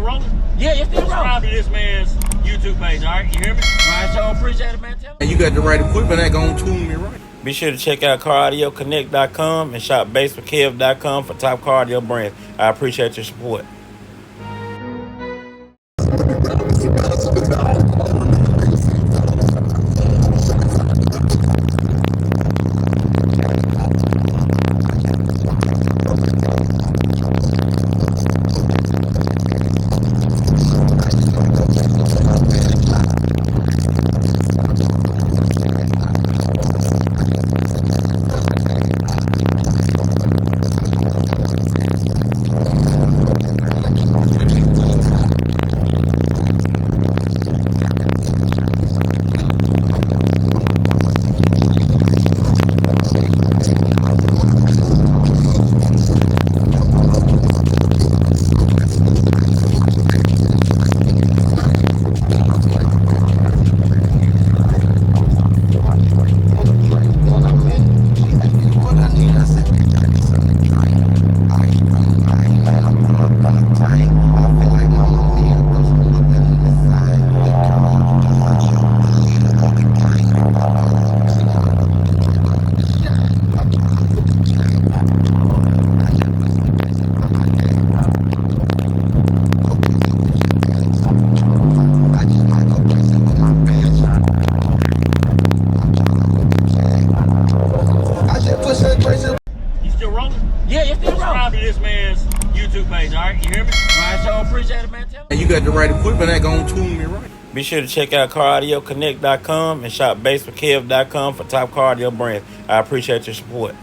rolling? Yeah, it's still rolling. Subscribe to this man's YouTube page, all right? You hear me? All right, so appreciate it, man. Tell And you got the right equipment that gonna tune me right. Be sure to check out CarAudioConnect.com and shop BASSWITHKEV.com for top car audio brands. I appreciate your support. You still rolling? Yeah, it's still rolling. Subscribe to this man's YouTube page, all right? You hear me? All right, so appreciate it, man. Tell And you got the right equipment that gonna tune me right. Be sure to check out CarAudioConnect.com and shop BASSWITHKEV.com for top car audio brands. I appreciate your support.